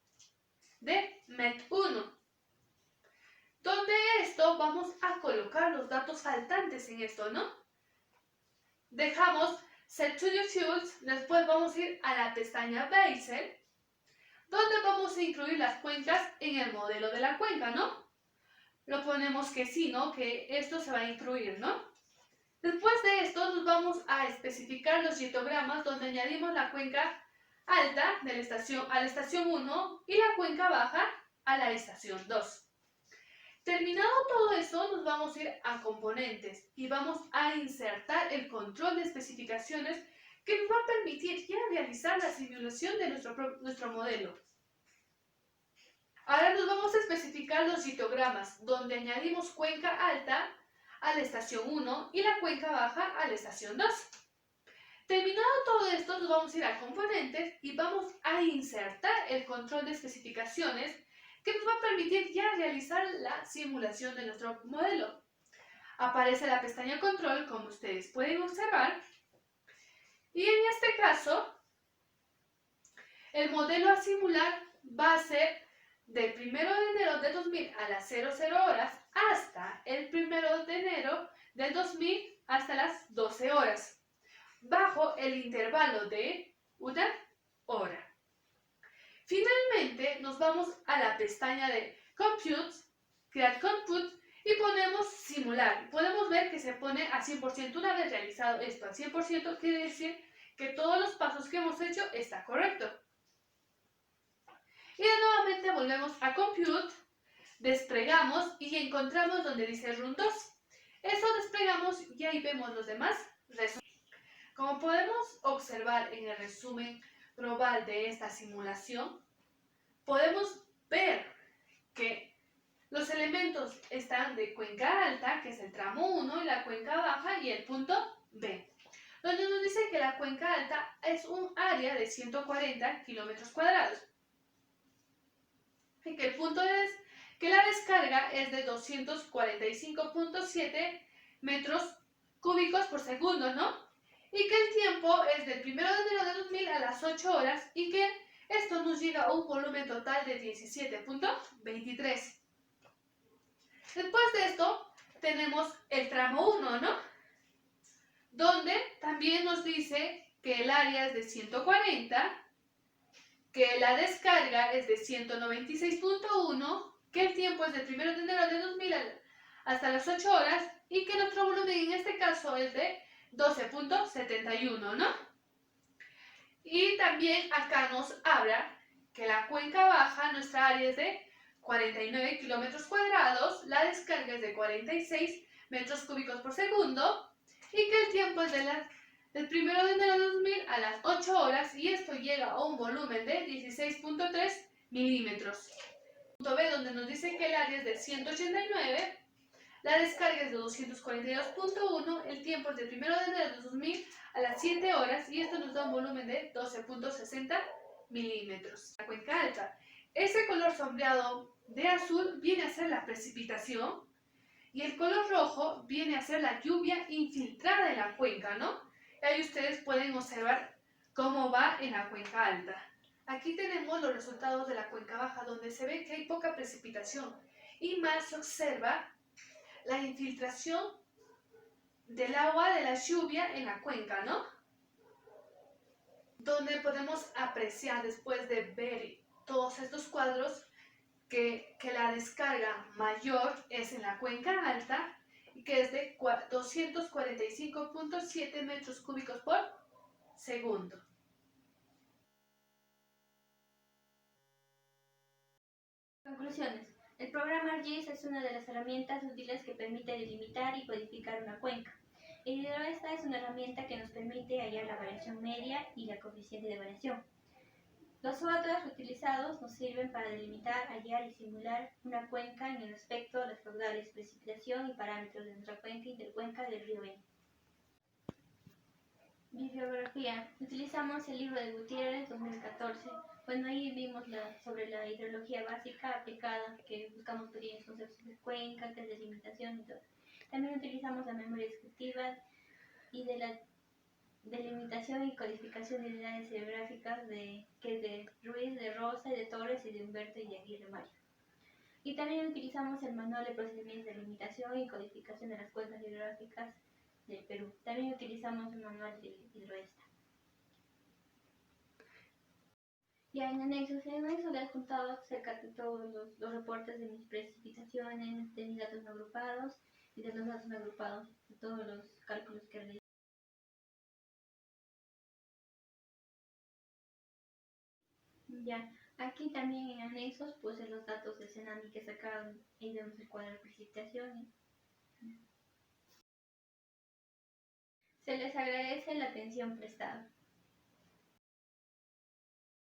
Speaker 3: de MET1. Donde esto vamos a colocar los datos faltantes en esto, ¿no? Dejamos Set to the Fields, después vamos a ir a la pestaña Basic, donde vamos a incluir las cuencas en el modelo de la cuenca, ¿no? Lo ponemos que sí, ¿no? Que esto se va a incluir, ¿no? Después de esto nos vamos a especificar los histogramas donde añadimos la cuenca alta de a la estación 1 y la cuenca baja a la estación 2. Terminado todo eso, nos vamos a ir a componentes y vamos a insertar el control de especificaciones que nos va a permitir ya realizar la simulación de nuestro modelo. Ahora nos vamos a especificar los histogramas, donde añadimos cuenca alta a la estación 1 y la cuenca baja a la estación 2. Terminado todo esto, nos vamos a ir a componentes y vamos a insertar el control de especificaciones que nos va a permitir ya realizar la simulación de nuestro modelo. Aparece la pestaña control, como ustedes pueden observar, y en este caso, el modelo a simular va a ser del 1 de enero de 2000 a las 00 horas hasta el 1 de enero del 2000 hasta las 12 horas, bajo el intervalo de 1 hora. Finalmente nos vamos a la pestaña de Compute, Create Compute y ponemos Simular. Podemos ver que se pone a 100%. Una vez realizado esto al 100% quiere decir que todos los pasos que hemos hecho está correcto. Y nuevamente volvemos a Compute, desplegamos y encontramos donde dice Run 2. Eso desplegamos y ahí vemos los demás resúmenes. Como podemos observar en el resumen global de esta simulación, podemos ver que los elementos están de cuenca alta, que es el tramo 1, y la cuenca baja y el punto B, donde nos dice que la cuenca alta es un área de 140 kilómetros cuadrados y que el punto es que la descarga es de 245.7 metros cúbicos por segundo, ¿no? Y que el tiempo es del 1 de enero de 2000 a las 8 horas y que esto nos llega a un volumen total de 17.23. Después de esto tenemos el tramo 1, ¿no? Donde también nos dice que el área es de 140, que la descarga es de 196.1, que el tiempo es del 1 de enero de 2000 hasta las 8 horas y que nuestro volumen en este caso es de 12.71, ¿no? Y también acá nos habla que la cuenca baja, nuestra área es de 49 kilómetros cuadrados, la descarga es de 46 metros cúbicos por segundo y que el tiempo es del 1 de enero de 2000 a las 8 horas y esto llega a un volumen de 16.3 milímetros. Punto B, donde nos dice que el área es de 189, la descarga es de 242.1, el tiempo es del 1 de enero de 2000 a las 7 horas y esto nos da un volumen de 12.60 milímetros. La cuenca alta Ese color sombreado de azul viene a ser la precipitación y el color rojo viene a ser la lluvia infiltrada en la cuenca, ¿no? Y ahí ustedes pueden observar cómo va en la cuenca alta. Aquí tenemos los resultados de la cuenca baja, donde se ve que hay poca precipitación y más se observa la infiltración del agua de la lluvia en la cuenca, ¿no? Donde podemos apreciar, después de ver todos estos cuadros, que la descarga mayor es en la cuenca alta y que es de 245.7 metros cúbicos por segundo.
Speaker 1: Conclusiones. El programa ArcGIS es una de las herramientas útiles que permite delimitar y codificar una cuenca. El hidroesta es una herramienta que nos permite hallar la variación media y la coeficiente de variación. Los softwares utilizados nos sirven para delimitar, hallar y simular una cuenca en el respecto a los caudales, precipitación y parámetros de nuestra cuenca intercuenca del río Beni. Bibliografía. Utilizamos el libro de Gutiérrez 2014. Bueno, ahí vimos sobre la hidrología básica aplicada, que buscamos pequeños conceptos de cuenca, que es delimitación y todo. También utilizamos la memoria descriptiva y de la delimitación y codificación de unidades hidrográficas que es de Ruiz, de Rosa, de Torres y de Humberto y de Aguirre Mario. Y también utilizamos el manual de procedimientos de delimitación y codificación de las cuencas hidrográficas del Perú. También utilizamos el manual del hidroesta. Ya en anexos les he contado acerca de todos los reportes de mis precipitaciones, de mis datos no agrupados y de los datos no agrupados, de todos los cálculos que realicé. Ya, aquí también en anexos puse los datos de Cenami que sacaron y vemos el cuadro de precipitaciones. Se les agradece la atención prestada.